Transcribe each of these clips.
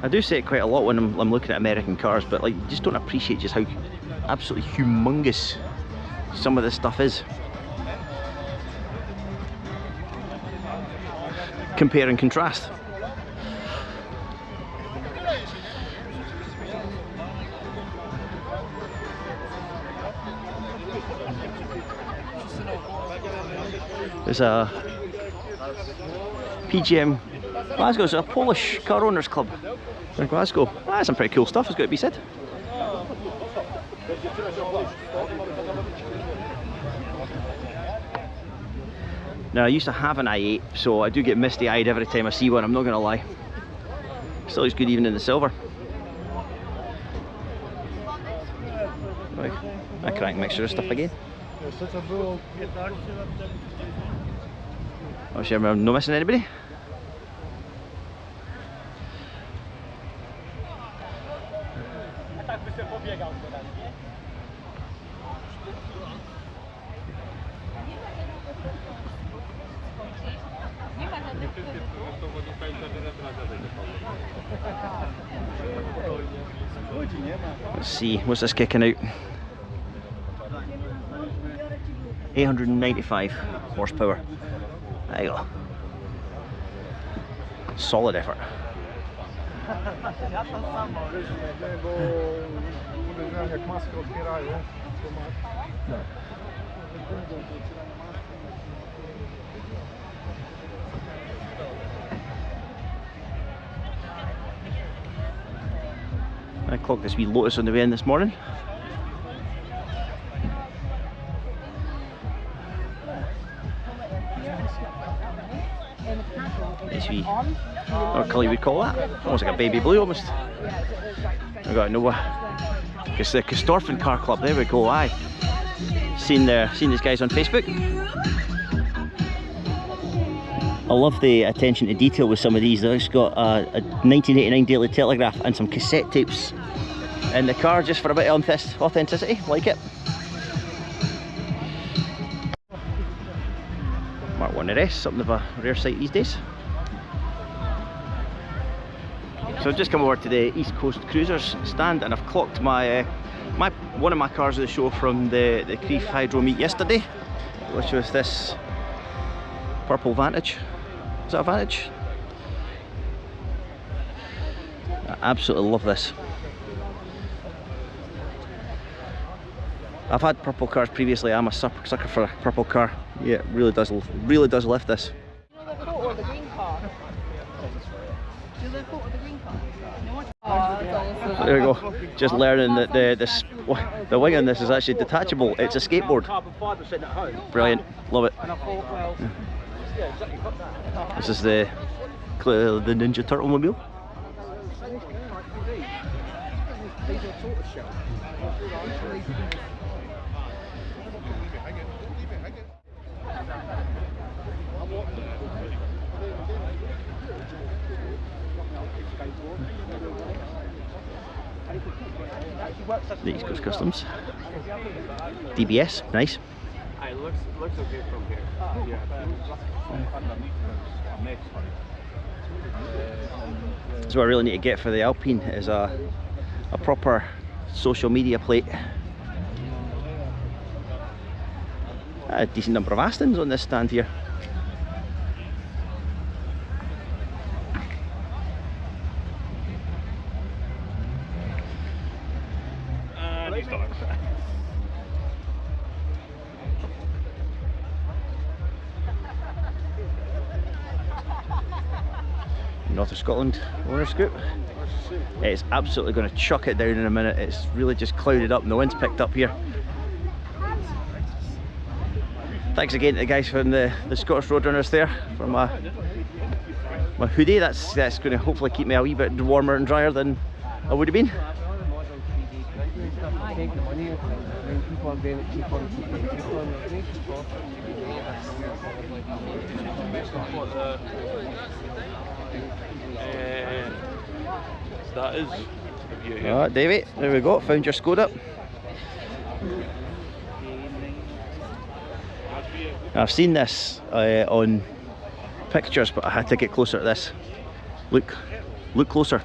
do say it quite a lot when I'm looking at American cars, but like, you just don't appreciate just how absolutely humongous some of this stuff is. Compare and contrast. There's a PGM Glasgow, it's a Polish car owners club in Glasgow. That's some pretty cool stuff, it's got to be said. Now I used to have an i8, so I do get misty eyed every time I see one, I'm not going to lie. Still looks good even in the silver. Right, a crank mixture of stuff again. Oh, sure, I'm not missing anybody. Let's see, what's this kicking out? 895 horsepower. There you go. Solid effort. I clocked this wee Lotus on the way in this morning. Nice wee, what colour you would call that? Almost like a baby blue almost. I've got to know what. It's the Castorfen Car Club, there we go, aye. Seen these guys on Facebook. I love the attention to detail with some of these. They've just got a 1989 Daily Telegraph and some cassette tapes in the car just for a bit of authenticity, like it. Mark 1S, something of a rare sight these days. So I've just come over to the East Coast Cruisers stand and I've clocked my one of my cars of the show from the Crieff Hydro meet yesterday, which was this purple Vantage. Is that a Vantage? I absolutely love this. I've had purple cars previously. I'm a sucker for a purple car. Yeah, it really does lift this. Do you know the photo of the green car? Do you know the photo of the green car? There we go. Just learning that the wing on this is actually detachable. It's a skateboard. Brilliant. Love it. This is the Ninja Turtle mobile. The East Coast Customs. DBS, nice. It looks okay from here. That's what I really need to get for the Alpine, is a proper social media plate. A decent number of Astons on this stand here. North of Scotland owner scoop. It's absolutely going to chuck it down in a minute. It's really just clouded up and the wind's picked up here. Thanks again to the guys from the Scottish Roadrunners there for my hoodie. That's going to hopefully keep me a wee bit warmer and drier than I would have been. That is Alright, Davey, there we go, found your Skoda. I've seen this on pictures, but I had to get closer to this. Look closer.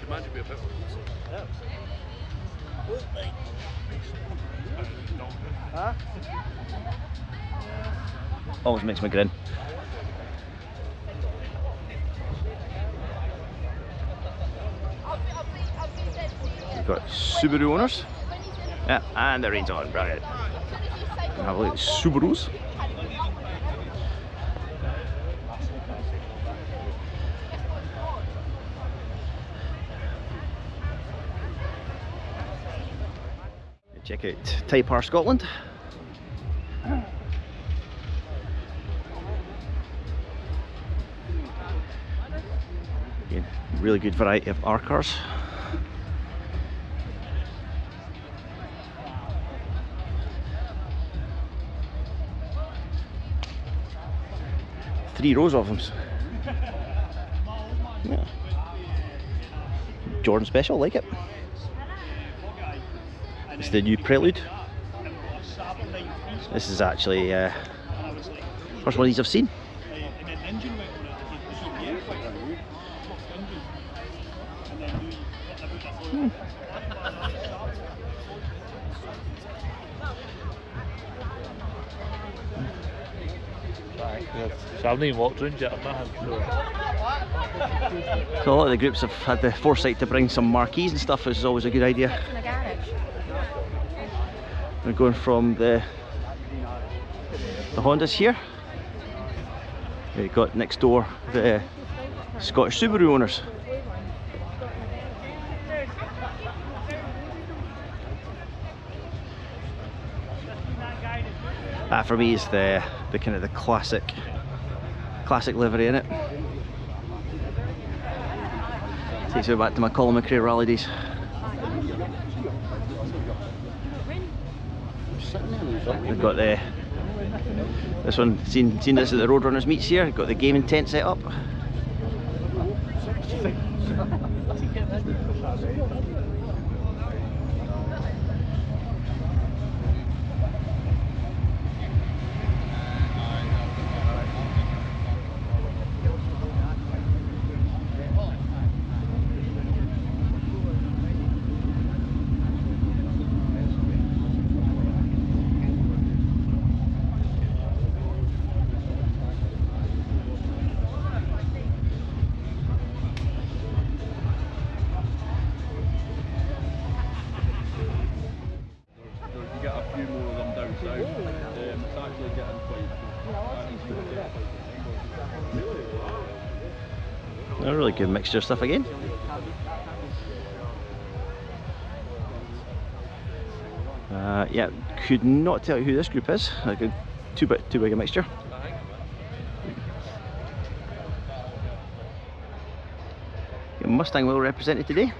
imagine being a bit. Huh? Always makes me grin. We've got Subaru owners. Yeah, and the rain's on, brilliant. Have a look at Subarus. Check out Type R Scotland. Again, really good variety of R cars. Three rows of them. Yeah. Jordan Special, like it. It's the new Prelude. This is actually first one of these I've seen. So I haven't even walked around yet, I'm not So a lot of the groups have had the foresight to bring some marquees and stuff, which is always a good idea. We're going from the Hondas here. We've got next door the Scottish Subaru owners. That for me is the kind of the classic livery in it. Takes me back to my Colin McRae rally days. We've got this one, seen this at the Roadrunners meets here. Got the gaming tent set up. A really good mixture of stuff again. Yeah, could not tell you who this group is. Too big a mixture. Mustang well represented today.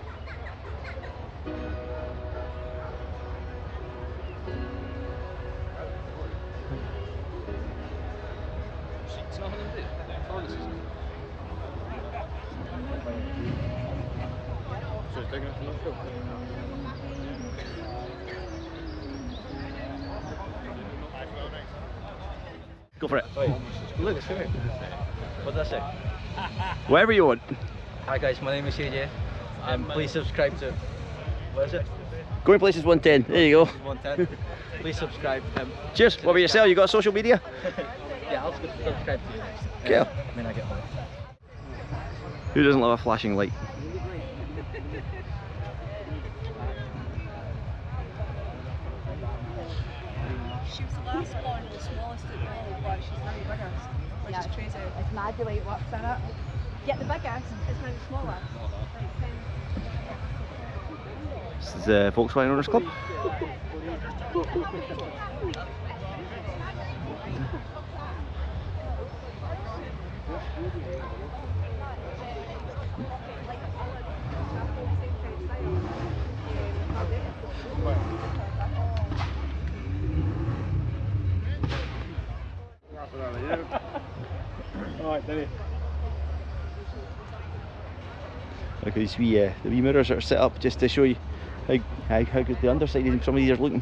Go for it. Look, it's great. What does that say? Whatever you want. Hi guys, my name is AJ. Please subscribe to, what is it? Going Places 110. There you go. 110. Please subscribe. Cheers. What about yourself? You got social media? Yeah, I'll subscribe to you next. Okay. When I get home. Who doesn't love a flashing light? She was the last one, the smallest at the world, but she's very bigger, which is crazy. It's mad the light works in it. Get the biggest, it's now the smallest. This is the Volkswagen Owners Club. Alright, Denny. Look at these wee, the wee mirrors that are set up just to show you how good the underside of some of these are looking.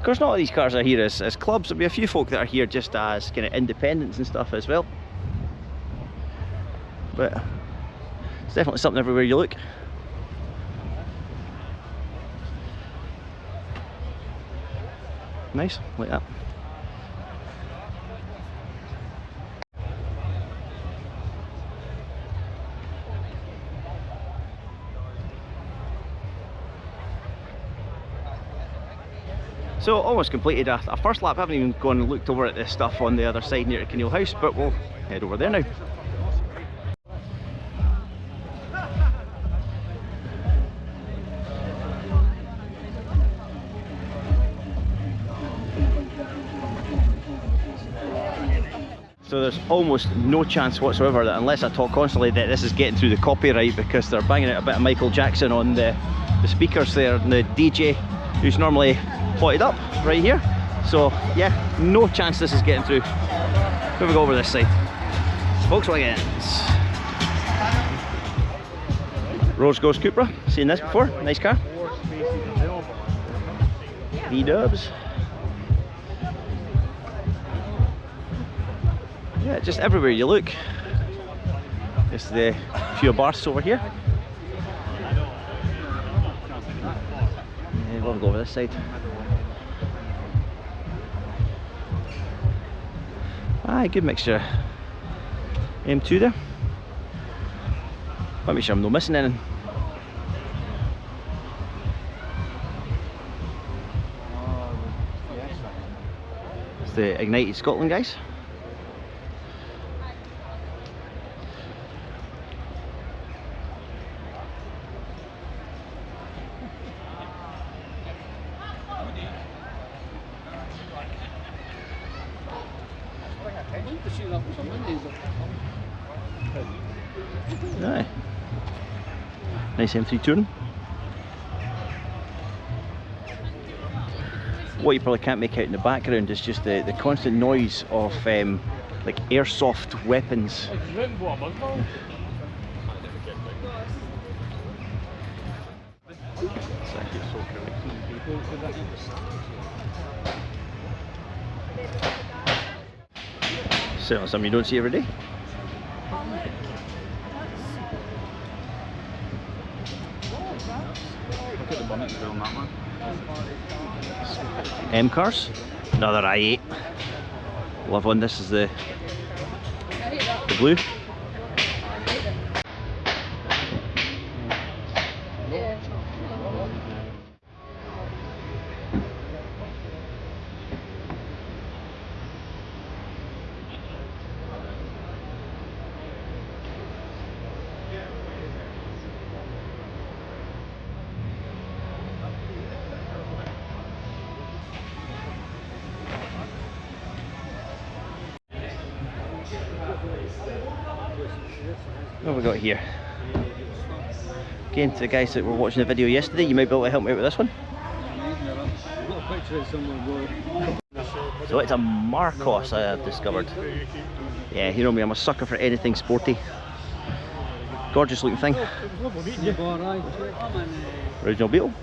Of course, not all these cars are here as clubs. There'll be a few folk that are here just as kind of independents and stuff as well. But it's definitely something everywhere you look. Nice, like that. So almost completed a first lap. I haven't even gone and looked over at this stuff on the other side near the Kinneil house, but we'll head over there now. So there's almost no chance whatsoever that unless I talk constantly that this is getting through the copyright, because they're banging out a bit of Michael Jackson on the speakers there, and the DJ who's normally plotted up right here. So yeah, no chance this is getting through. Here we go over this side. Volkswagens. Rose Ghost Cupra, seen this before, nice car. V-dubs. Yeah, just everywhere you look. There's the few bars over here. Yeah, we'll go over this side. Aye, good mixture. M2 there. Might make sure I'm not missing anything. It's the Ignited Scotland guys. Aye. Nice M3 touring. What you probably can't make out in the background is just the constant noise of like airsoft weapons. Certainly something you don't see every day. Look at the bonnet on that one. M cars, another i8. Love one. This is the blue. What have we got here? Again, to the guys that were watching the video yesterday, you might be able to help me out with this one. So it's a Marcos I have discovered. Yeah, you know me, I'm a sucker for anything sporty. Gorgeous looking thing. Original Beetle.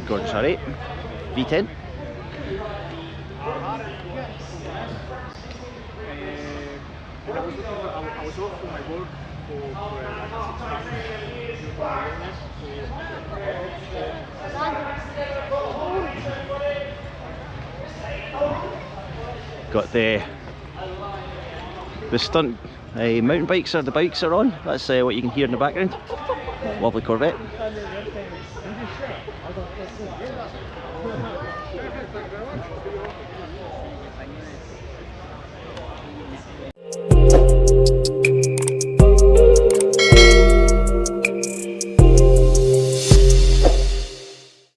Gorgeous R8, V10. I was off from my work for Got the stunt mountain bikes, or the bikes are on. That's what you can hear in the background. Lovely Corvette.